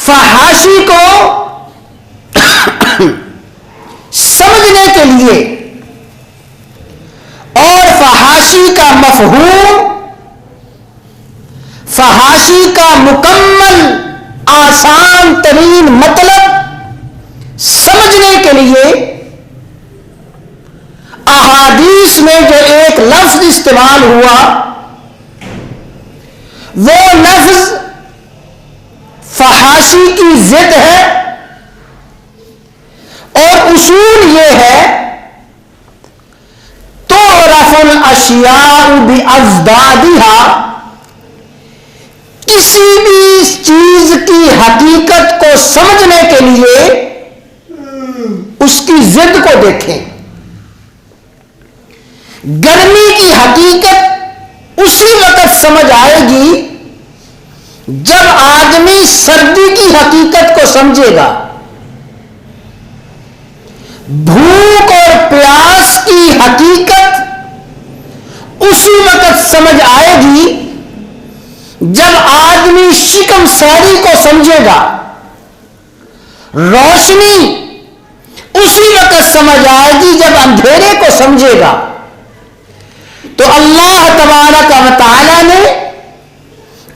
فحاشی کو سمجھنے کے لیے اور فحاشی کا مفہوم، فحاشی کا مکمل آسان ترین مطلب سمجھنے کے لیے احادیث میں جو ایک لفظ استعمال ہوا وہ لفظ فحاشی کی ضد ہے، اور اصول یہ ہے تعرف الاشیاء بازدادها، کسی بھی چیز کی حقیقت کو سمجھنے کے لیے اس کی ضد کو دیکھیں۔ گرمی کی حقیقت اسی وقت سمجھ آئے گی جب آدمی سردی کی حقیقت کو سمجھے گا۔ بھوک اور پیاس کی حقیقت اسی وقت سمجھ آئے گی جب آدمی شکم ساری کو سمجھے گا۔ روشنی اسی وقت سمجھ آئے گی جب اندھیرے کو سمجھے گا۔ تو اللہ تبارک و تعالی نے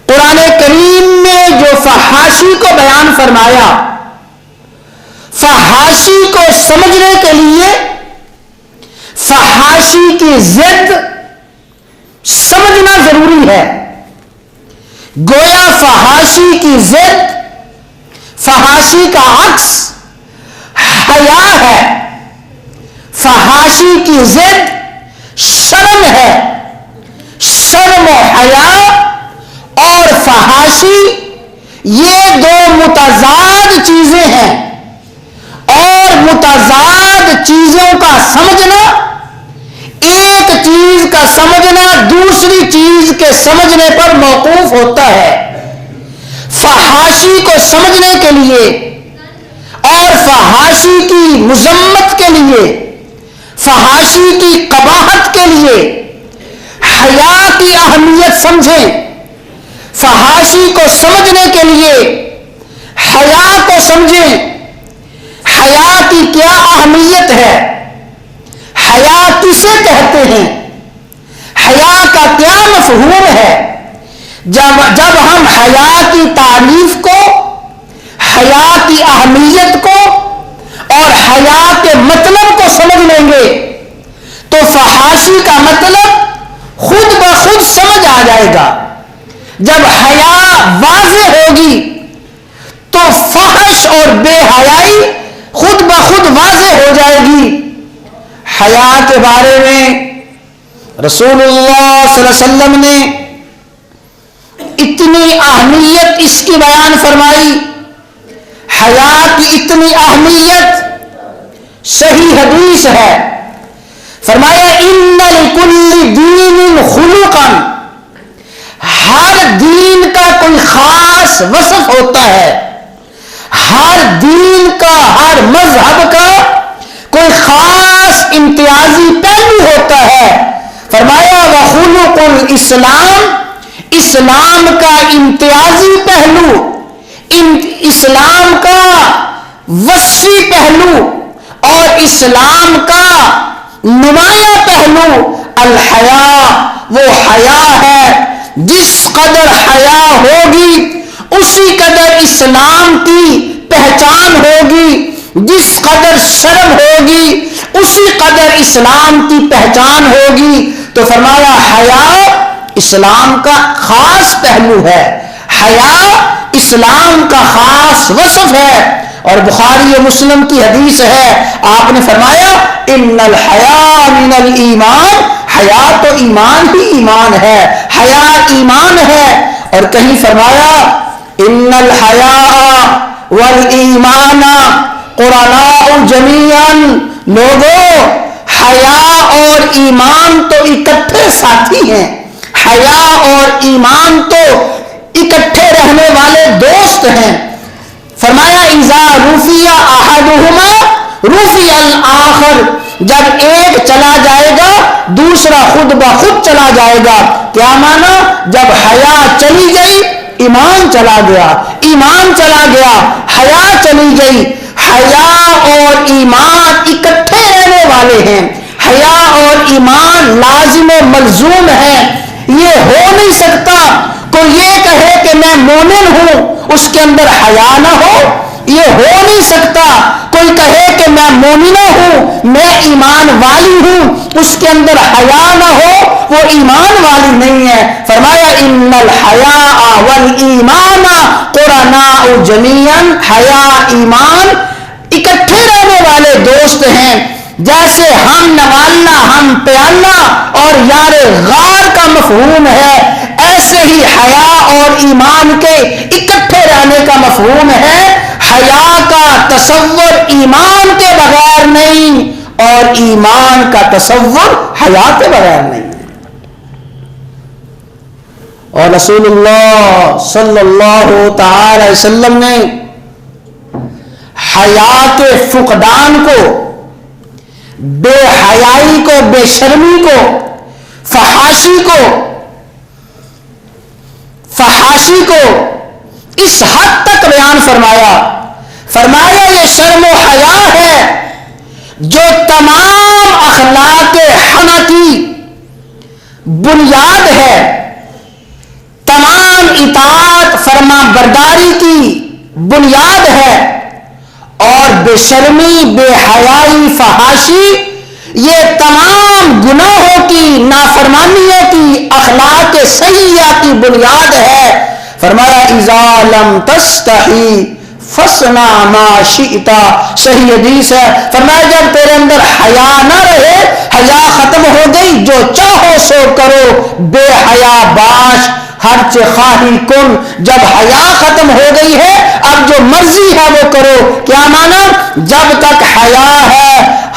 قرآن کریم میں جو فحاشی کو بیان فرمایا، فحاشی کو سمجھنے کے لیے فحاشی کی ضد سمجھنا ضروری ہے۔ گویا فحاشی کی ضد، فحاشی کا عکس حیا ہے، فحاشی کی ضد شرم ہے۔ شرم و حیا اور فحاشی یہ دو متضاد چیزیں ہیں، اور متضاد چیزوں کا سمجھنا، ایک چیز کا سمجھنا دوسری چیز کے سمجھنے پر موقوف ہوتا ہے۔ فحاشی کو سمجھنے کے لیے اور فحاشی کی مذمت کے لیے، فحاشی کی قباحت کے لیے حیا کی اہمیت سمجھیں۔ فحاشی کو سمجھنے کے لیے حیا کو سمجھیں۔ حیا کی کیا اہمیت ہے؟ حیا کسے کہتے ہیں؟ حیا کا کیا مفہوم ہے؟ جب ہم حیا کی تعریف کو، حیا کی اہمیت کو اور حیا کے مطلب کو سمجھ لیں گے تو فحاشی کا مطلب خود بخود سمجھ آ جائے گا۔ جب حیا واضح ہوگی تو فحش اور بے حیائی خود بخود واضح ہو جائے گی۔ حیا کے بارے میں رسول اللہ صلی اللہ علیہ وسلم نے اتنی اہمیت اس کی بیان فرمائی، حیا کی اتنی اہمیت صحیح حدیث ہے۔ فرمایا ان لکل دین خلقا، ہر دین کا کوئی خاص وصف ہوتا ہے، ہر دین کا، ہر مذہب کا کوئی خاص امتیازی پہلو ہوتا ہے۔ فرمایا وخلق الاسلام، اسلام کا امتیازی پہلو، اسلام کا وسیع پہلو اور اسلام کا نمایاں پہلو الحیا، وہ حیا ہے۔ جس قدر حیا ہوگی اسی قدر اسلام کی پہچان ہوگی، جس قدر شرم ہوگی اسی قدر اسلام کی پہچان ہوگی۔ تو فرمایا حیا اسلام کا خاص پہلو ہے، حیا اسلام کا خاص وصف ہے۔ اور بخاری و مسلم کی حدیث ہے، آپ نے فرمایا ان الحیا من الایمان، حیا تو ایمان ہی ایمان ہے، حیا ایمان ہے۔ اور کہیں فرمایا ان الحیا والایمان قرناء جمیعا، لوگوں حیا اور ایمان تو اکٹھے ساتھی ہیں، حیا اور ایمان تو اکٹھے رہنے والے دوست ہیں۔ فرمایا اذا رفع احدهما رفع الاخر، جب ایک چلا جائے گا دوسرا خود بخود چلا جائے گا۔ کیا مانا؟ جب حیا چلی گئی ایمان چلا گیا، ایمان چلا گیا، حیا چلی گئی۔ حیا اور ایمان اکٹھے رہنے والے ہیں، حیا اور ایمان لازم و ملزوم ہے۔ یہ ہو نہیں سکتا کوئی یہ کہے کہ میں مومن ہوں اس کے اندر حیا نہ ہو، یہ ہو نہیں سکتا کوئی کہے کہ میں مومنہ ہوں، میں ایمان والی ہوں، اس کے اندر حیا نہ ہو، وہ ایمان والی نہیں ہے۔ فرمایا ان الحیاء والایمان قرناء جمیعا، حیا ایمان اکٹھے رہنے والے دوست ہیں۔ جیسے ہم نوالنا ہم پیالنا اور یار غار کا مفہوم ہے، ایسے ہی حیا اور ایمان کے اکٹھے رہنے کا مفہوم ہے۔ حیا کا تصور ایمان کے بغیر نہیں اور ایمان کا تصور حیا کے بغیر نہیں۔ اور رسول اللہ صلی اللہ تعالی وسلم نے حیا کے فقدان کو، بے حیائی کو، بے شرمی کو، فحاشی کو اس حد تک بیان فرمایا یہ شرم و حیا ہے جو تمام اخلاق حنا کی بنیاد ہے، تمام اطاعت فرما برداری کی بنیاد ہے، اور بے شرمی، بے حیائی، فحاشی یہ تمام گناہوں کی، نافرمانیوں کی، اخلاق سیئہ کی بنیاد ہے۔ فرمایا اذا لم تستحی فصنع ما شئت، صحیح حدیث ہے۔ فرمایا جب تیرے اندر حیا نہ رہے، حیا ختم ہو گئی، جو چاہو سو کرو، بے حیا باش ہر خواہی کن۔ جب حیا ختم ہو گئی ہے اب جو مرضی ہے وہ کرو۔ کیا مانا؟ جب تک حیا ہے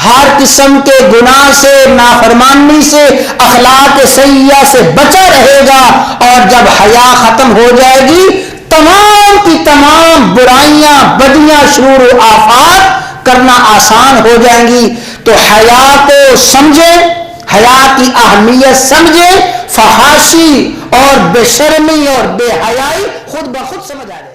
ہر قسم کے گناہ سے، نافرمانی سے، اخلاق سیئہ سے بچا رہے گا، اور جب حیا ختم ہو جائے گی تمام کی تمام برائیاں، بدیاں، شرور و آفات کرنا آسان ہو جائیں گی۔ تو حیا کو سمجھیں، حیا کی اہمیت سمجھیں، فحاشی اور بے شرمی اور بے حیائی خود بخود سمجھ آ جائے۔